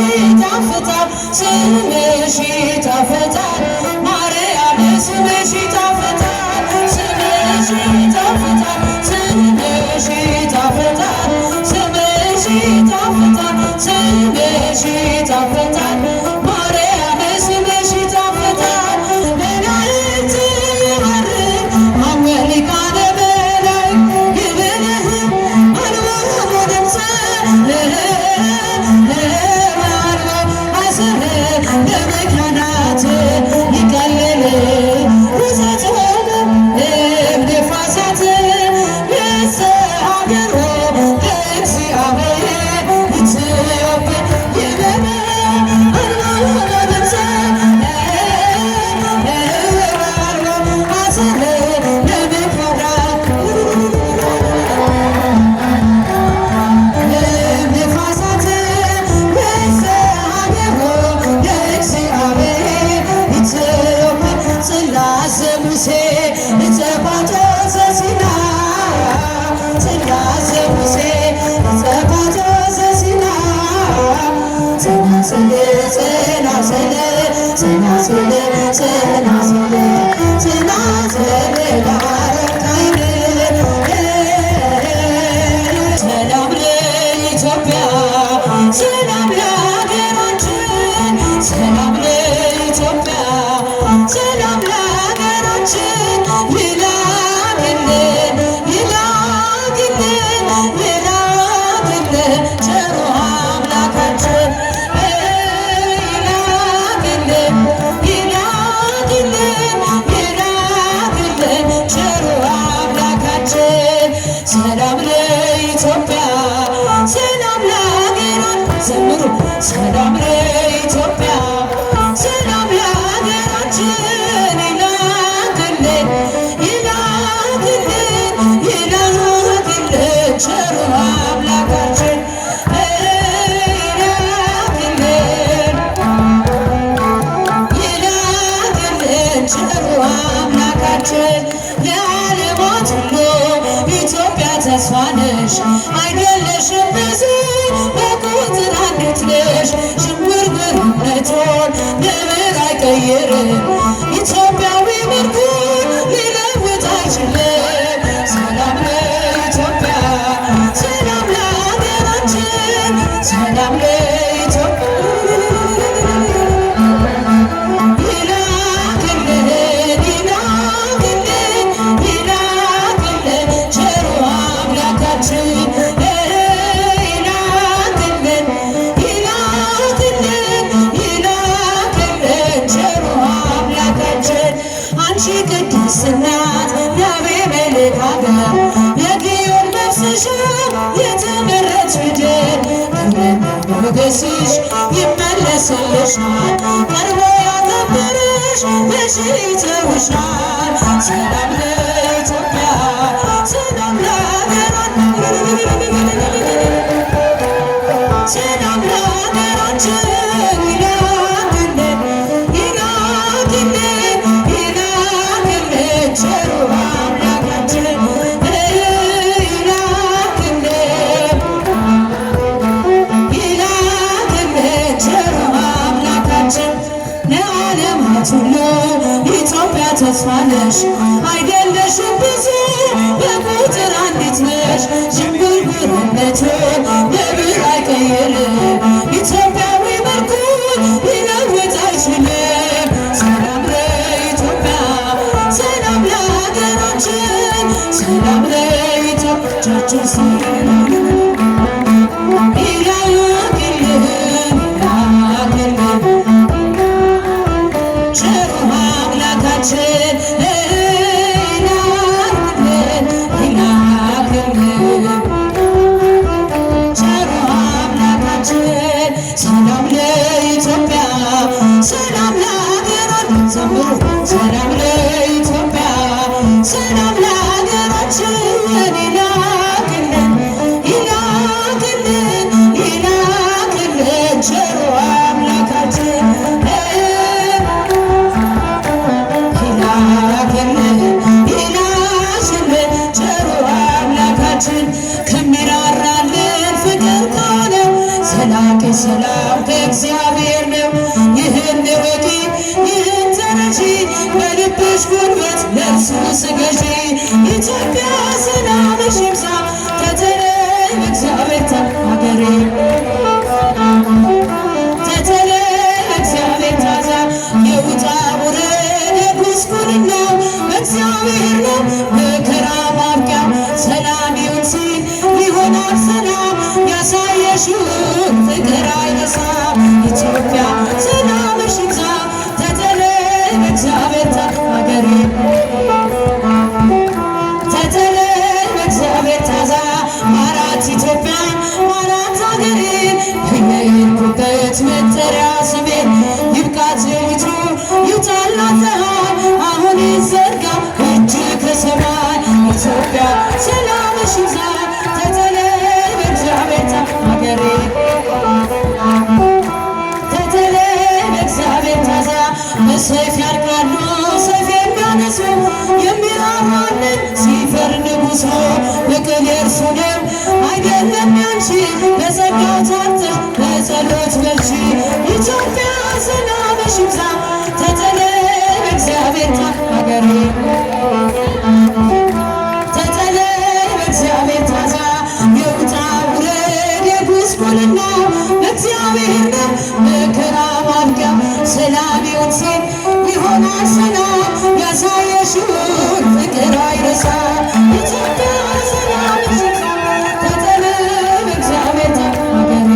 ይጣፍጣል ስምሽ ይጣፍጣል ማርያም ስምሽ ይጣፍጣል ስምሽ ይጣፍጣል ስምሽ ይጣፍጣል ስምሽ ይጣፍጣል ስምሽ ይጣፍጣል ማርያም ስምሽ ይጣፍጣል መላእክት ይባርክ አምላካነ በላይ ይብልህ አልባው ድምፀ ለመካናት ይቀልል ውዘትን እምንፋሳት የሰአገሮ እግዚአብሔር ኢትዮጵያ ይበለ አልባለምሰ አስር ለመካናት እምንፋሳት ጽላተ ሙሴ እፀባቶ ዘሲና ጽላተ ሙሴ እፀባቶ ዘሲና ጸናጽል ጸናጽል ጸናጽል ጸናጽል ጸናጽል ለአረቃይን ሰላም ለኢትዮጵያ ሰላም ለሀገራችን ሰላም ለኢትዮጵያ ሰላም ለሀገራችን ይላክልን ይላክልን ይላክልን ቸሩ አምላካችን ይላክልን ይላክልን ይላክልን ቸሩ አምላካችን ሰላም ለኢትዮጵያ ሰላም ለሀገራችን ዘምሩ ሰላም ለኢትዮጵያ ሰላም ለሀገራችን ይላክልን ይላክልን ይላክልን ቸሩ አምላካችን ይላክልን ይላክልን ቸሩ አምላካችን ለዓለማት ሁሉ ኢትዮጵያ ተስፋ ነሽ አይደለሽም ብዙ በቁጥር አንዲት ነሽ ዥንጉርጉርነቱን ነብር አይቀይርም ኢትዮጵያዊ መልኩን ሊለውጥ አይችልም ሰላም ለኢትዮጵያ ሰላም ለሀገራችን ሰላም ለኢትዮጵያ ይላክልን ይላክልን ይላክልን ቸሩ አምላካችን ይላክልን ይላክልን ይላክልን ቸሩ አምላካችን አንቺ ቅድስት እናት የአቤሜሌክ ሀገር የግዮን መፍሰሻ የተመረጥሽ ምድር ክብርና ሞገስሽ ይመለስልሻል ቀርቦ ያከበረሽ በሺህ ይተውሻል ሰላም ለኢትዮጵያ ሰላም ለሀገራችን ሰላም ለሀገራችን ይላክልን ይላክልን ይላክልን ቸሩ አምላካችን ይላክልን ይላክልን ቸሩ አምላካችን ለዓለማት ሁሉ ኢትዮጵያ ተስፋ ነሽ አይደለሽም ብዙ በቁጥር አንዲት ነሽ ዥንጉርጉርነቱን ነብር አይቀይርም ኢትዮጵያዊ መልኩን ሊለውጥ አይችልም ሰላም ለኢትዮጵያ ሰላም ለሀገራችን ሰላም ለኢትዮጵያችን ይላክልን ይላክልን ቸሩ አምላካችን ይላክልን ይላክልን ቸሩ አምላካችን ሰላም ለኢትዮጵያ ሰላም ለሀገራችን ዘምሩ ሰላም ለኢትዮጵያ ሰላም ለሀገራችን ይላክልን ይላክልን ይላክልን ቸሩ አምላካችን ይላክልን ይላክልን ቸሩ አምላካችን ከሚራራልን ፍቅር ካለ ዘላቂ ሰላም ባለሽ ጉልበት ለእርሱ ስገጂ። ኢትዮጵያ ሰላምሽ ይብዛ ተተለይ በእግዚአብሔር ሀገሬ የውጣ ውረድ የጉስቁልናው በእግዚአብሔር ነው መከራ ማብቂያ። ሰላም ይሁን ሲል ይሆናል ሰላም ያሳየሽውን ፍቅር አይረሳም። ኢትዮጵያ ሰላምሽ ይብዛ ተተለይ በእግዚአብሔር ሀገሬ ተተለይ በእግዚአብሔር ታዛ ማራት ኢትዮጵያ ማራት ሀገሬ በየሄድኩበት መጠሪያ ስሜን ይብቃት ሌሊቱ ይውጣላት ፀሐይ አሁን ይዘርጋ እጅ ከሰማይ። ኢትዮጵያ ሰላምሽ ይብዛ ተተለይ በእግዚአብሔር ሀገሬ ተተለይ በእግዚአብሔር ታዛ በሰይፍ ያልቃሉ ሰይፍ የሚያነሱ የሚራራልን ሲፈር ንጉሥ በቀል የእርሱ ነው አይደለም ያንቺ በጸጋው ታተሽ በጸሎት በርቺ። ኢትዮጵያ ሰላምሽ ይብዛ ተተለይ በእግዚአብሔር ሀገሬ ተተለይ በእግዚአብሔር ታዛ የውጣ ውረድ የጉስቁልናው በእግዚአብሔር ነው መከራ ማብቂያ። ሰላም ይሁን ሲል ይሆናል ሰላም ያሳየሽውን ፍቅር አይረሳም። ኢትዮጵያ ሰላምሽ ይብዛ ተተለይ በእግዚአብሔር ሀገሬ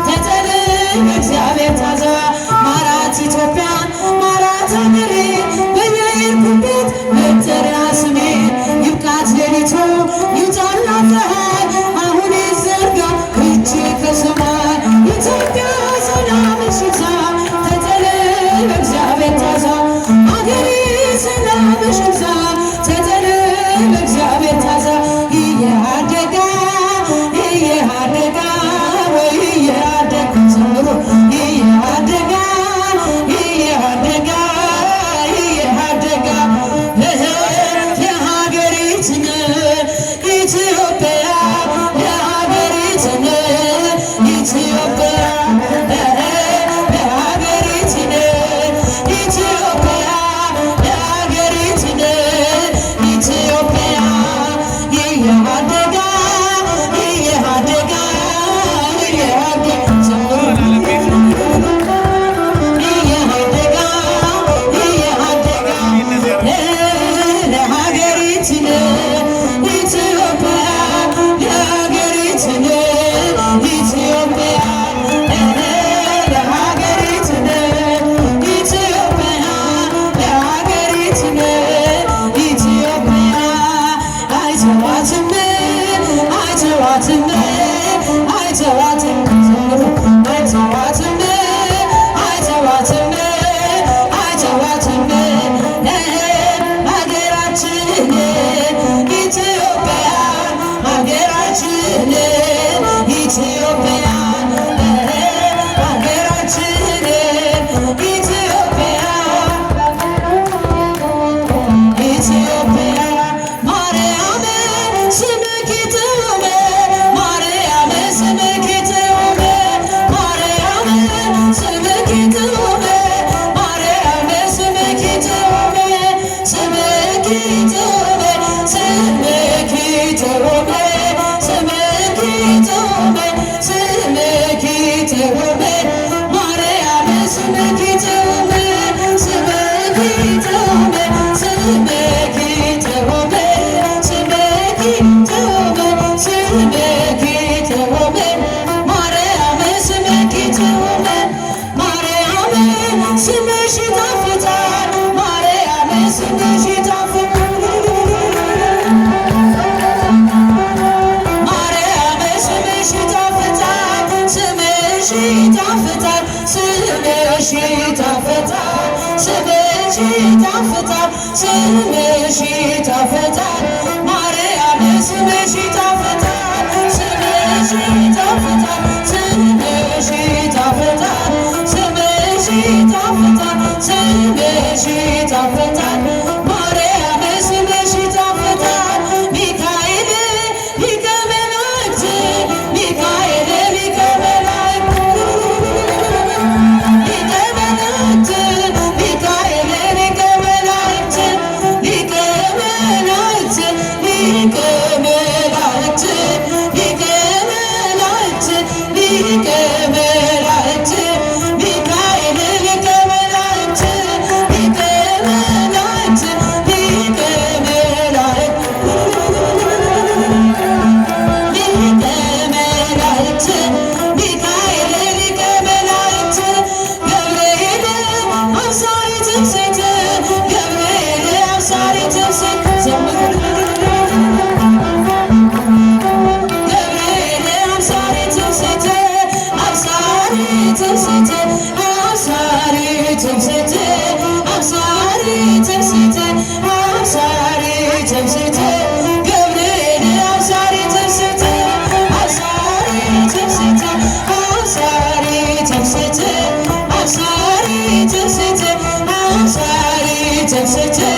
ተተለይ በእግዚአብሔር ታዛ ማራት ኢትዮጵያ ማራት ሀገሬ በየሄድኩበት መጠሪያ ስሜን ይብቃት ሌሊቱ ይውጣላት ፀሐይ አሁን ይዘርጋ እጅ ከሰማይ። ኢትዮጵያ ሰላምሽ ይብዛ ተተለይ በእግዚአብሔር ታዛ ሀገሬ ሰላምሽ ይብዛ ተተለይ በእግዚአብሔር ታዛ እየአደጋ እየአደጋ ወይ እየአደጋ ዘምሮ እየአደጋ እየአደጋ እየአደጋ የሀገሪትን ኢትዮጵያ የሀገሪትን ኢትዮጵያ የሀገሪትን ኢትዮጵያ የሀገሪትን ኢትዮጵያ እየአደጋ እየአደጋ እየአደጋ ስምሽ ይጣፍጣል ማርያም ስምሽ ይጣፍጣል ስምሽ ይጣፍጣል ስምሽ ይጣፍጣል ስምሽ ይጣፍጣል ስምሽ ይጣፍጣል ማርያም ስምሽ ይጣፍጣል ሚካኤል ሊቀ መላእክት ሚካኤል ሊቀ መላእክት ሊቀ መላእክት ሚካኤል ተደስቼ